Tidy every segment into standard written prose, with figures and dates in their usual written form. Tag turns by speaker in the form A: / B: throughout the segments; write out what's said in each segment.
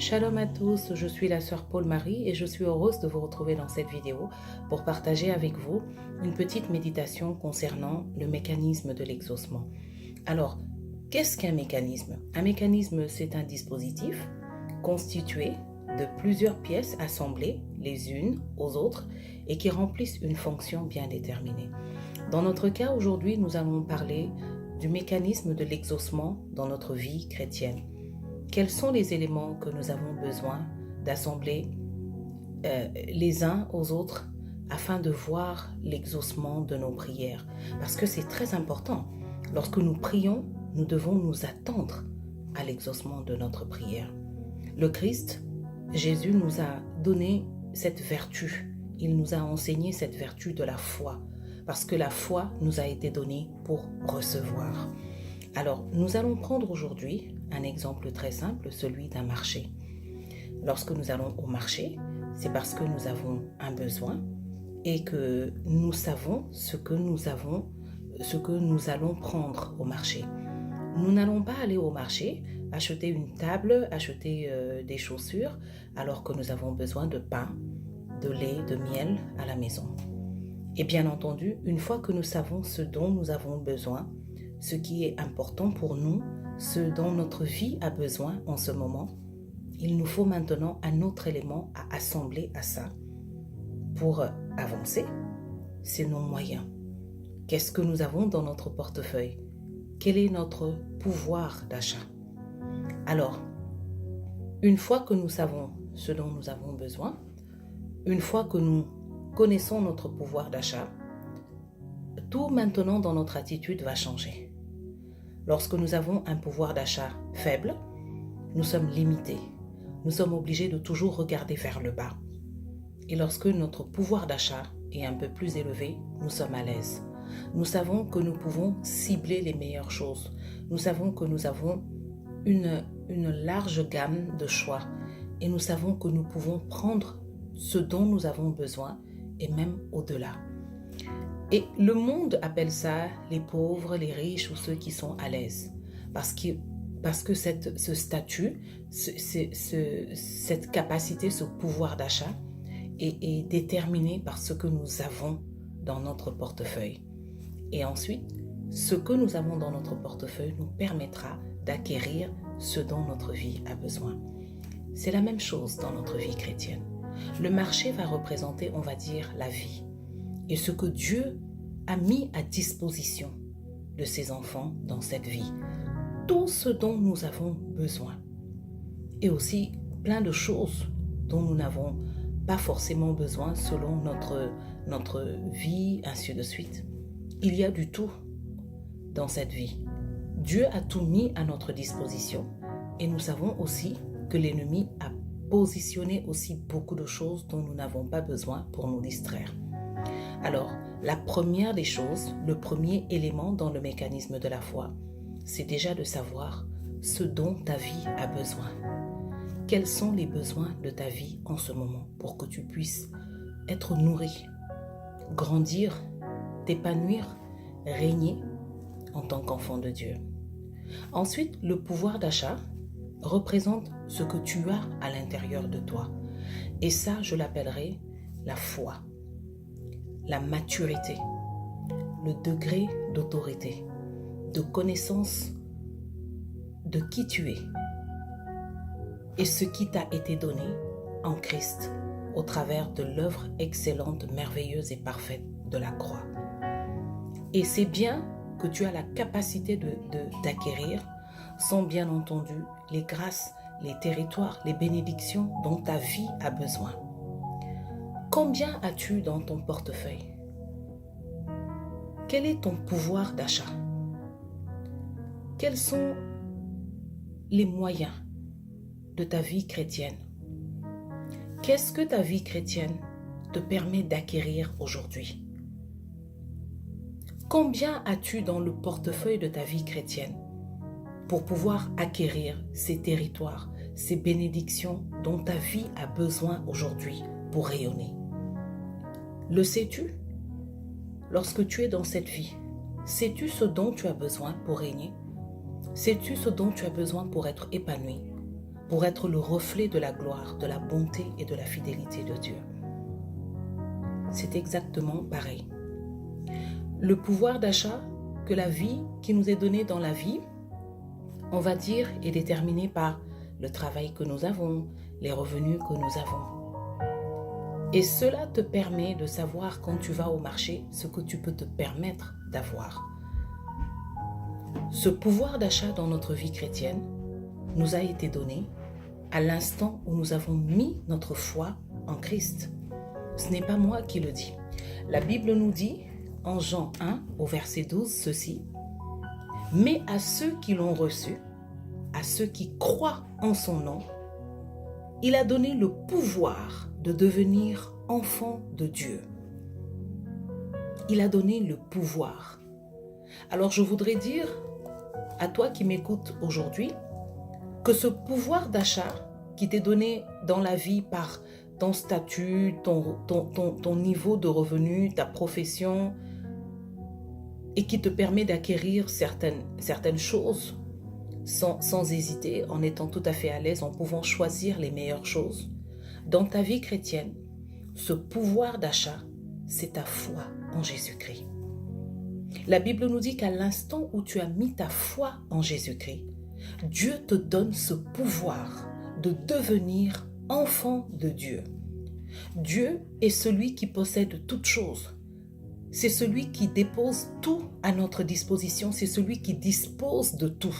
A: Shalom à tous, je suis la sœur Paul-Marie et je suis heureuse de vous retrouver dans cette vidéo pour partager avec vous une petite méditation concernant le mécanisme de l'exaucement. Alors, qu'est-ce qu'un mécanisme? Un mécanisme, c'est un dispositif constitué de plusieurs pièces assemblées les unes aux autres et qui remplissent une fonction bien déterminée. Dans notre cas, aujourd'hui, nous allons parler du mécanisme de l'exaucement dans notre vie chrétienne. Quels sont les éléments que nous avons besoin d'assembler les uns aux autres afin de voir l'exaucement de nos prières? Parce que c'est très important. Lorsque nous prions, nous devons nous attendre à l'exaucement de notre prière. Le Christ, Jésus, nous a donné cette vertu. Il nous a enseigné cette vertu de la foi. Parce que la foi nous a été donnée pour recevoir. Alors, nous allons prendre aujourd'hui un exemple très simple, celui d'un marché. Lorsque nous allons au marché, c'est parce que nous avons un besoin et que nous savons ce que nous allons prendre au marché. Nous n'allons pas aller au marché, acheter une table, acheter des chaussures, alors que nous avons besoin de pain, de lait, de miel à la maison. Et bien entendu, une fois que nous savons ce dont nous avons besoin, ce qui est important pour nous, ce dont notre vie a besoin en ce moment, il nous faut maintenant un autre élément à assembler à ça. Pour avancer, c'est nos moyens. Qu'est-ce que nous avons dans notre portefeuille? Quel est notre pouvoir d'achat? Alors, une fois que nous savons ce dont nous avons besoin, une fois que nous connaissons notre pouvoir d'achat, tout maintenant dans notre attitude va changer. Lorsque nous avons un pouvoir d'achat faible, nous sommes limités. Nous sommes obligés de toujours regarder vers le bas. Et lorsque notre pouvoir d'achat est un peu plus élevé, nous sommes à l'aise. Nous savons que nous pouvons cibler les meilleures choses. Nous savons que nous avons une large gamme de choix. Et nous savons que nous pouvons prendre ce dont nous avons besoin et même au-delà. Et le monde appelle ça les pauvres, les riches ou ceux qui sont à l'aise. Parce que ce statut, cette capacité, ce pouvoir d'achat est déterminé par ce que nous avons dans notre portefeuille. Et ensuite, ce que nous avons dans notre portefeuille nous permettra d'acquérir ce dont notre vie a besoin. C'est la même chose dans notre vie chrétienne. Le marché va représenter, on va dire, la vie. Et ce que Dieu a mis à disposition de ses enfants dans cette vie. Tout ce dont nous avons besoin. Et aussi plein de choses dont nous n'avons pas forcément besoin selon notre vie, ainsi de suite. Il y a du tout dans cette vie. Dieu a tout mis à notre disposition et nous savons aussi que l'ennemi a positionné aussi beaucoup de choses dont nous n'avons pas besoin pour nous distraire. Alors, la première des choses, le premier élément dans le mécanisme de la foi, c'est déjà de savoir ce dont ta vie a besoin. Quels sont les besoins de ta vie en ce moment pour que tu puisses être nourri, grandir, t'épanouir, régner en tant qu'enfant de Dieu. Ensuite, le pouvoir d'achat représente ce que tu as à l'intérieur de toi. Et ça, je l'appellerai la foi, la maturité, le degré d'autorité, de connaissance de qui tu es et ce qui t'a été donné en Christ au travers de l'œuvre excellente, merveilleuse et parfaite de la croix. Et c'est bien que tu as la capacité d'acquérir sont bien entendu les grâces, les territoires, les bénédictions dont ta vie a besoin. Combien as-tu dans ton portefeuille? Quel est ton pouvoir d'achat? Quels sont les moyens de ta vie chrétienne? Qu'est-ce que ta vie chrétienne te permet d'acquérir aujourd'hui? Combien as-tu dans le portefeuille de ta vie chrétienne pour pouvoir acquérir ces territoires, ces bénédictions dont ta vie a besoin aujourd'hui pour rayonner? Le sais-tu? Lorsque tu es dans cette vie, sais-tu ce dont tu as besoin pour régner? Sais-tu ce dont tu as besoin pour être épanoui, pour être le reflet de la gloire, de la bonté et de la fidélité de Dieu. C'est exactement pareil. Le pouvoir d'achat que la vie qui nous est donnée dans la vie, on va dire, est déterminé par le travail que nous avons, les revenus que nous avons. Et cela te permet de savoir quand tu vas au marché ce que tu peux te permettre d'avoir. Ce pouvoir d'achat dans notre vie chrétienne nous a été donné à l'instant où nous avons mis notre foi en Christ. Ce n'est pas moi qui le dis. La Bible nous dit en Jean 1 au verset 12 ceci: « Mais à ceux qui l'ont reçu, à ceux qui croient en son nom, il a donné le pouvoir de devenir enfants de Dieu. » Il a donné le pouvoir. Alors je voudrais dire à toi qui m'écoutes aujourd'hui que ce pouvoir d'achat qui t'est donné dans la vie par ton statut, ton niveau de revenu, ta profession, et qui te permet d'acquérir certaines choses sans hésiter, en étant tout à fait à l'aise, en pouvant choisir les meilleures choses. Dans ta vie chrétienne, ce pouvoir d'achat, c'est ta foi en Jésus-Christ. La Bible nous dit qu'à l'instant où tu as mis ta foi en Jésus-Christ, Dieu te donne ce pouvoir de devenir enfant de Dieu. Dieu est celui qui possède toutes choses. C'est celui qui dépose tout à notre disposition. C'est celui qui dispose de tout.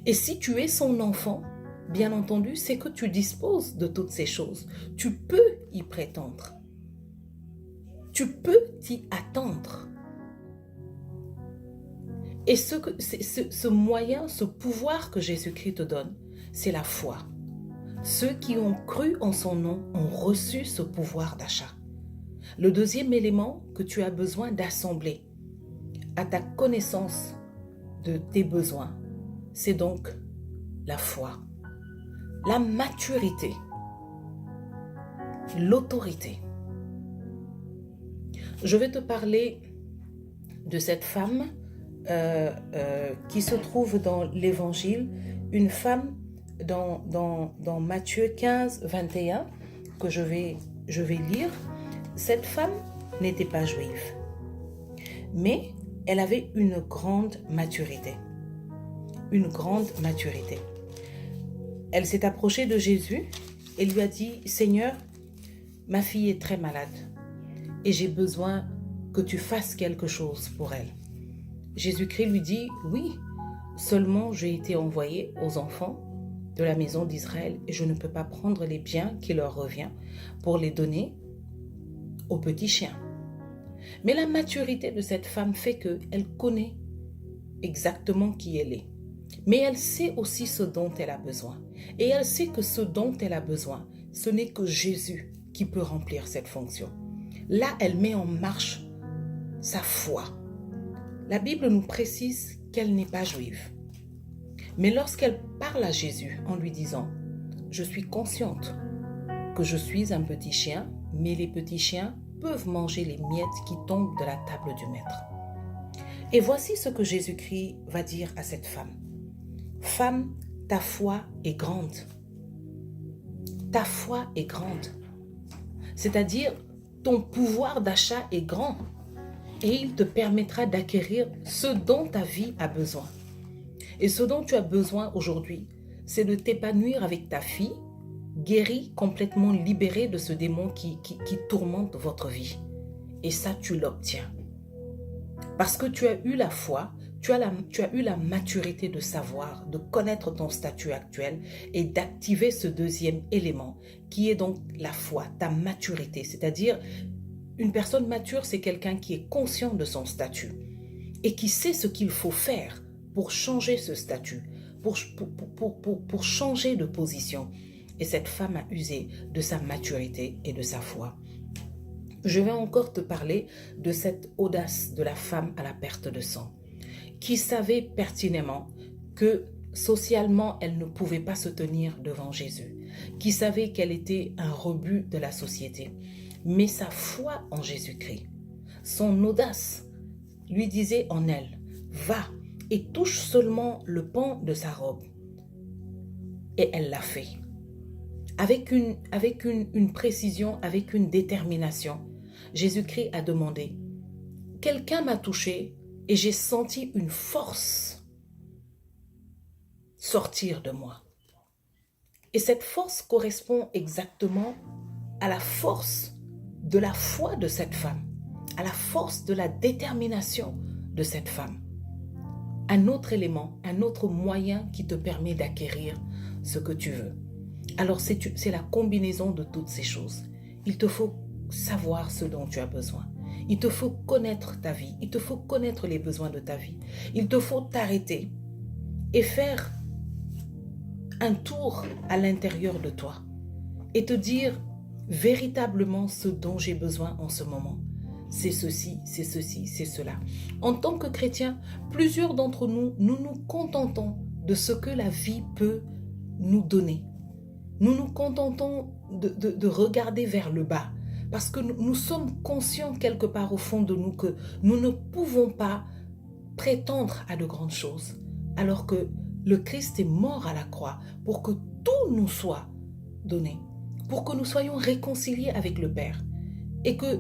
A: Et si tu es son enfant, bien entendu, c'est que tu disposes de toutes ces choses. Tu peux y prétendre. Tu peux t'y attendre. Et ce moyen, ce pouvoir que Jésus-Christ te donne, c'est la foi. Ceux qui ont cru en son nom ont reçu ce pouvoir d'achat. Le deuxième élément que tu as besoin d'assembler à ta connaissance de tes besoins, c'est donc la foi, la maturité, l'autorité. Je vais te parler de cette femme qui se trouve dans l'Évangile, une femme dans Matthieu 15, 21, que je vais lire. Cette femme n'était pas juive, mais elle avait une grande maturité. Une grande maturité. Elle s'est approchée de Jésus et lui a dit: « Seigneur, ma fille est très malade et j'ai besoin que tu fasses quelque chose pour elle. » Jésus-Christ lui dit: « Oui, seulement j'ai été envoyé aux enfants de la maison d'Israël et je ne peux pas prendre les biens qui leur reviennent pour les donner aux petits chiens. » Mais la maturité de cette femme fait qu'elle connaît exactement qui elle est. Mais elle sait aussi ce dont elle a besoin. Et elle sait que ce dont elle a besoin, ce n'est que Jésus qui peut remplir cette fonction. Là, elle met en marche sa foi. La Bible nous précise qu'elle n'est pas juive. Mais lorsqu'elle parle à Jésus en lui disant: « Je suis consciente que je suis un petit chien, mais les petits chiens peuvent manger les miettes qui tombent de la table du maître. » Et voici ce que Jésus-Christ va dire à cette femme. « Femme, ta foi est grande. » Ta foi est grande. C'est-à-dire, ton pouvoir d'achat est grand et il te permettra d'acquérir ce dont ta vie a besoin. Et ce dont tu as besoin aujourd'hui, c'est de t'épanouir avec ta fille, guérie, complètement libérée de ce démon qui tourmente votre vie. Et ça, tu l'obtiens. Parce que tu as eu la foi, tu as eu la maturité de savoir, de connaître ton statut actuel et d'activer ce deuxième élément qui est donc la foi, ta maturité. C'est-à-dire, une personne mature, c'est quelqu'un qui est conscient de son statut et qui sait ce qu'il faut faire pour changer ce statut, pour changer de position. Et cette femme a usé de sa maturité et de sa foi. Je vais encore te parler de cette audace de la femme à la perte de sang, qui savait pertinemment que socialement, elle ne pouvait pas se tenir devant Jésus, qui savait qu'elle était un rebut de la société. Mais sa foi en Jésus-Christ, son audace, lui disait en elle: « Va et touche seulement le pan de sa robe. » Et elle l'a fait. Avec une précision, avec une détermination. Jésus-Christ a demandé, quelqu'un m'a touché et j'ai senti une force sortir de moi. Et cette force correspond exactement à la force de la foi de cette femme, à la force de la détermination de cette femme. Un autre élément, un autre moyen qui te permet d'acquérir ce que tu veux. Alors c'est la combinaison de toutes ces choses. Il te faut savoir ce dont tu as besoin. Il te faut connaître ta vie. Il te faut connaître les besoins de ta vie. Il te faut t'arrêter et faire un tour à l'intérieur de toi et te dire véritablement ce dont j'ai besoin en ce moment. C'est ceci, c'est ceci, c'est cela. En tant que chrétiens, plusieurs d'entre nous, nous nous contentons de ce que la vie peut nous donner. Nous nous contentons de regarder vers le bas parce que nous sommes conscients quelque part au fond de nous que nous ne pouvons pas prétendre à de grandes choses alors que le Christ est mort à la croix pour que tout nous soit donné, pour que nous soyons réconciliés avec le Père et que,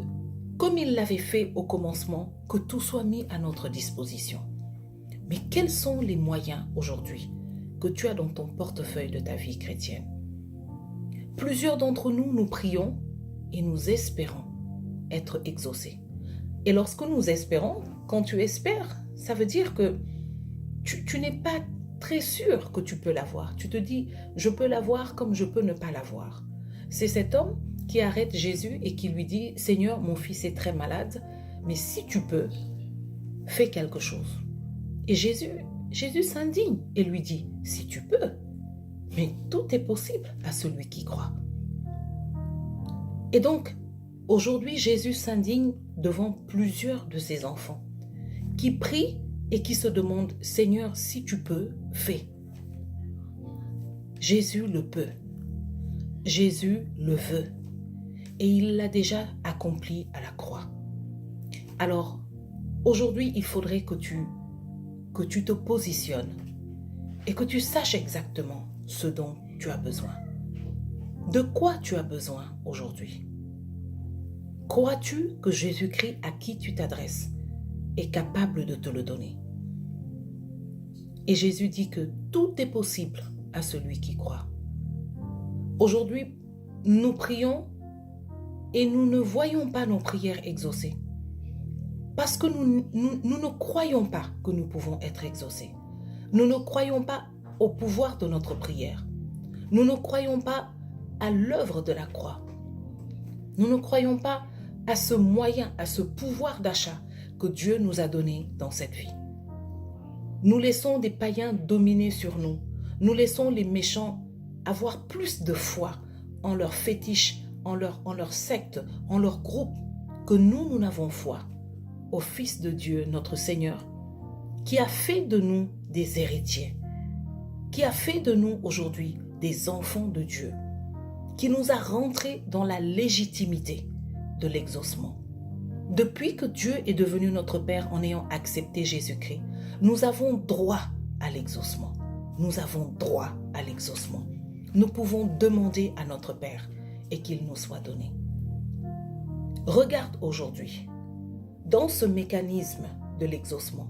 A: comme il l'avait fait au commencement, que tout soit mis à notre disposition. Mais quels sont les moyens aujourd'hui que tu as dans ton portefeuille de ta vie chrétienne? Plusieurs d'entre nous, nous prions et nous espérons être exaucés. Et lorsque nous espérons, quand tu espères, ça veut dire que tu n'es pas très sûr que tu peux l'avoir. Tu te dis, je peux l'avoir comme je peux ne pas l'avoir. C'est cet homme qui arrête Jésus et qui lui dit, Seigneur, mon fils est très malade, mais si tu peux, fais quelque chose. Et Jésus s'indigne et lui dit, si tu peux, mais tout est possible à celui qui croit. Et donc, aujourd'hui, Jésus s'indigne devant plusieurs de ses enfants qui prient et qui se demandent, Seigneur, si tu peux, fais. Jésus le peut. Jésus le veut. Et il l'a déjà accompli à la croix. Alors, aujourd'hui, il faudrait que tu te positionnes et que tu saches exactement ce dont tu as besoin. De quoi tu as besoin aujourd'hui? Crois-tu que Jésus-Christ à qui tu t'adresses est capable de te le donner? Et Jésus dit que tout est possible à celui qui croit. Aujourd'hui, nous prions et nous ne voyons pas nos prières exaucées. Parce que nous ne croyons pas que nous pouvons être exaucés. Nous ne croyons pas au pouvoir de notre prière. Nous ne croyons pas à l'œuvre de la croix. Nous ne croyons pas à ce moyen, à ce pouvoir d'achat que Dieu nous a donné dans cette vie. Nous laissons des païens dominer sur nous. Nous laissons les méchants avoir plus de foi en leur fétiche, en leur secte, en leur groupe, que nous n'avons foi au Fils de Dieu, notre Seigneur, qui a fait de nous des héritiers, qui a fait de nous aujourd'hui des enfants de Dieu, qui nous a rentrés dans la légitimité de l'exaucement. Depuis que Dieu est devenu notre Père en ayant accepté Jésus-Christ, nous avons droit à l'exaucement. Nous avons droit à l'exaucement. Nous pouvons demander à notre Père et qu'il nous soit donné. Regarde aujourd'hui, dans ce mécanisme de l'exaucement,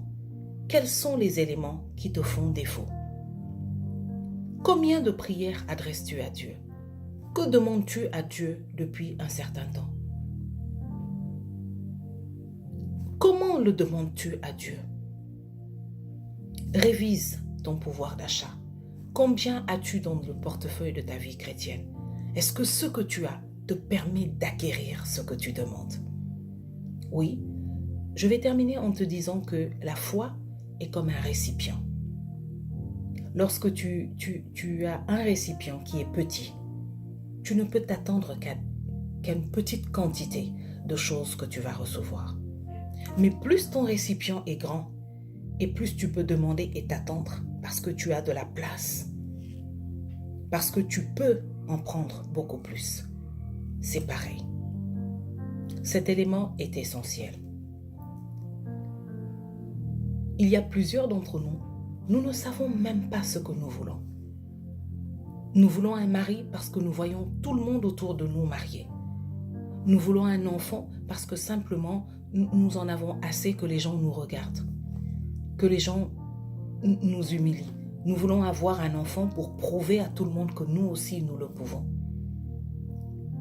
A: quels sont les éléments qui te font défaut? Combien de prières adresses-tu à Dieu? Que demandes-tu à Dieu depuis un certain temps? Comment le demandes-tu à Dieu? Révise ton pouvoir d'achat. Combien as-tu dans le portefeuille de ta vie chrétienne? Est-ce que ce que tu as te permet d'acquérir ce que tu demandes? Oui, je vais terminer en te disant que la foi est comme un récipient. Lorsque tu as un récipient qui est petit, tu ne peux t'attendre qu'à une petite quantité de choses que tu vas recevoir. Mais plus ton récipient est grand, et plus tu peux demander et t'attendre parce que tu as de la place. Parce que tu peux en prendre beaucoup plus. C'est pareil. Cet élément est essentiel. Il y a plusieurs d'entre nous, nous ne savons même pas ce que nous voulons. Nous voulons un mari parce que nous voyons tout le monde autour de nous mariés. Nous voulons un enfant parce que simplement, nous en avons assez que les gens nous regardent, que les gens nous humilient. Nous voulons avoir un enfant pour prouver à tout le monde que nous aussi, nous le pouvons.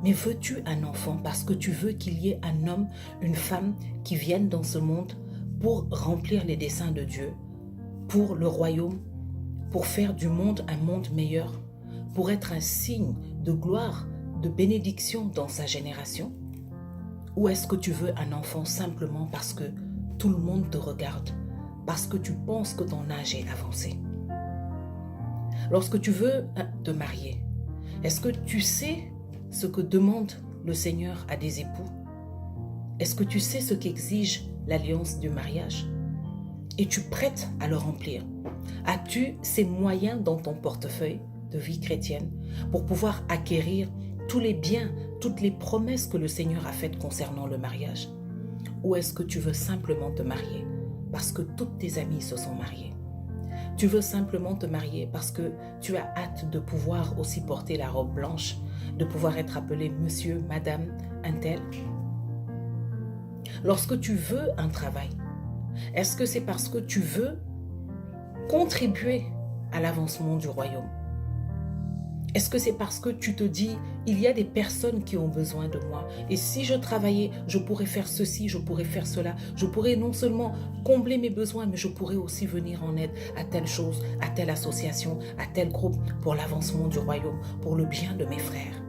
A: Mais veux-tu un enfant parce que tu veux qu'il y ait un homme, une femme qui viennent dans ce monde pour remplir les desseins de Dieu, pour le royaume, pour faire du monde un monde meilleur, pour être un signe de gloire, de bénédiction dans sa génération? Ou est-ce que tu veux un enfant simplement parce que tout le monde te regarde, parce que tu penses que ton âge est avancé? Lorsque tu veux te marier, est-ce que tu sais ce que demande le Seigneur à des époux? Est-ce que tu sais ce qu'exige l'alliance du mariage? Es-tu prête à le remplir? As-tu ces moyens dans ton portefeuille de vie chrétienne pour pouvoir acquérir tous les biens, toutes les promesses que le Seigneur a faites concernant le mariage? Ou est-ce que tu veux simplement te marier parce que toutes tes amies se sont mariées? Tu veux simplement te marier parce que tu as hâte de pouvoir aussi porter la robe blanche, de pouvoir être appelé monsieur, madame, un tel? Lorsque tu veux un travail, est-ce que c'est parce que tu veux contribuer à l'avancement du royaume? Est-ce que c'est parce que tu te dis, il y a des personnes qui ont besoin de moi et si je travaillais, je pourrais faire ceci, je pourrais faire cela, je pourrais non seulement combler mes besoins, mais je pourrais aussi venir en aide à telle chose, à telle association, à tel groupe pour l'avancement du royaume, pour le bien de mes frères?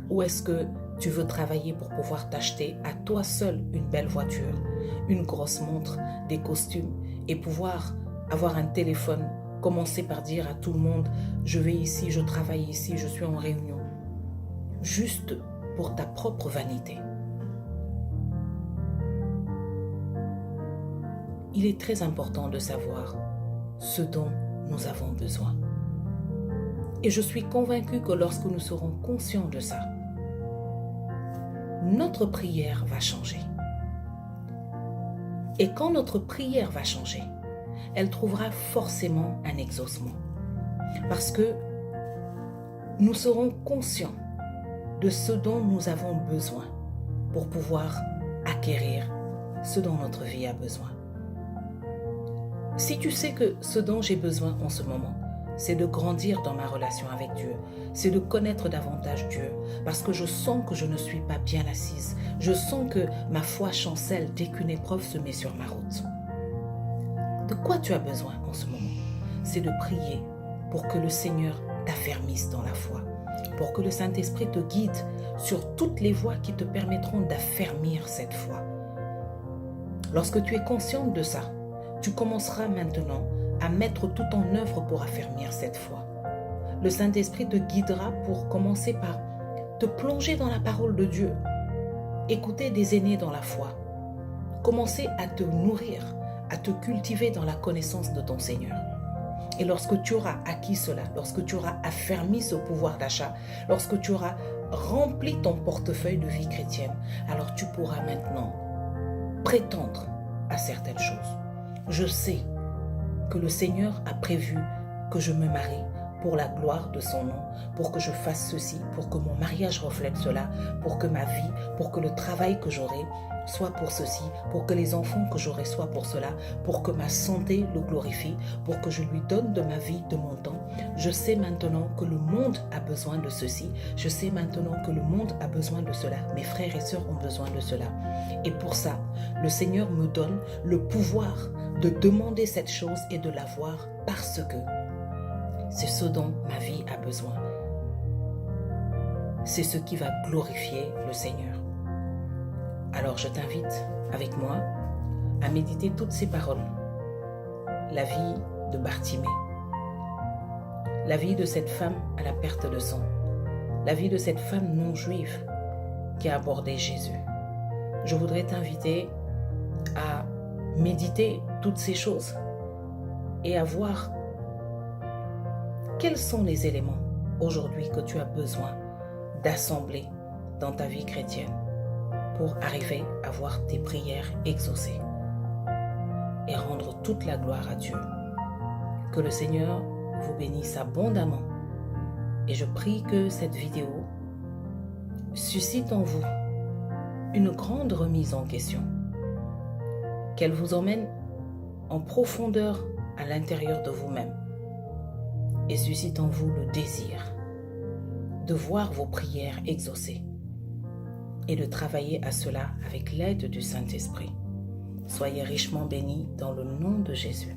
A: Ou est-ce que tu veux travailler pour pouvoir t'acheter à toi seul une belle voiture, une grosse montre, des costumes et pouvoir avoir un téléphone, commencer par dire à tout le monde, je vais ici, je travaille ici, je suis en réunion, juste pour ta propre vanité? Il est très important de savoir ce dont nous avons besoin. Et je suis convaincue que lorsque nous serons conscients de ça, notre prière va changer. Et quand notre prière va changer, elle trouvera forcément un exaucement. Parce que nous serons conscients de ce dont nous avons besoin pour pouvoir acquérir ce dont notre vie a besoin. Si tu sais que ce dont j'ai besoin en ce moment, c'est de grandir dans ma relation avec Dieu, c'est de connaître davantage Dieu, parce que je sens que je ne suis pas bien assise, je sens que ma foi chancelle dès qu'une épreuve se met sur ma route. De quoi tu as besoin en ce moment? C'est de prier pour que le Seigneur t'affermisse dans la foi, pour que le Saint-Esprit te guide sur toutes les voies qui te permettront d'affermir cette foi. Lorsque tu es consciente de ça, tu commenceras maintenant à mettre tout en œuvre pour affermir cette foi. Le Saint-Esprit te guidera pour commencer par te plonger dans la parole de Dieu, écouter des aînés dans la foi, commencer à te nourrir, à te cultiver dans la connaissance de ton Seigneur. Et lorsque tu auras acquis cela, lorsque tu auras affermi ce pouvoir d'achat, lorsque tu auras rempli ton portefeuille de vie chrétienne, alors tu pourras maintenant prétendre à certaines choses. Je sais que le Seigneur a prévu que je me marie pour la gloire de son nom, pour que je fasse ceci, pour que mon mariage reflète cela, pour que ma vie, pour que le travail que j'aurai soit pour ceci, pour que les enfants que j'aurai soient pour cela, pour que ma santé le glorifie, pour que je lui donne de ma vie, de mon temps. Je sais maintenant que le monde a besoin de ceci. Je sais maintenant que le monde a besoin de cela. Mes frères et sœurs ont besoin de cela. Et pour ça, le Seigneur me donne le pouvoir de demander cette chose et de l'avoir parce que c'est ce dont ma vie a besoin. C'est ce qui va glorifier le Seigneur. Alors je t'invite avec moi à méditer toutes ces paroles. La vie de Bartimée, la vie de cette femme à la perte de sang, la vie de cette femme non juive qui a abordé Jésus. Je voudrais t'inviter à méditer toutes ces choses et à voir quels sont les éléments aujourd'hui que tu as besoin d'assembler dans ta vie chrétienne pour arriver à voir tes prières exaucées et rendre toute la gloire à Dieu. Que le Seigneur vous bénisse abondamment Et je prie que cette vidéo suscite en vous une grande remise en question, qu'elle vous emmène en profondeur à l'intérieur de vous-même et suscite en vous le désir de voir vos prières exaucées et de travailler à cela avec l'aide du Saint-Esprit. Soyez richement bénis dans le nom de Jésus.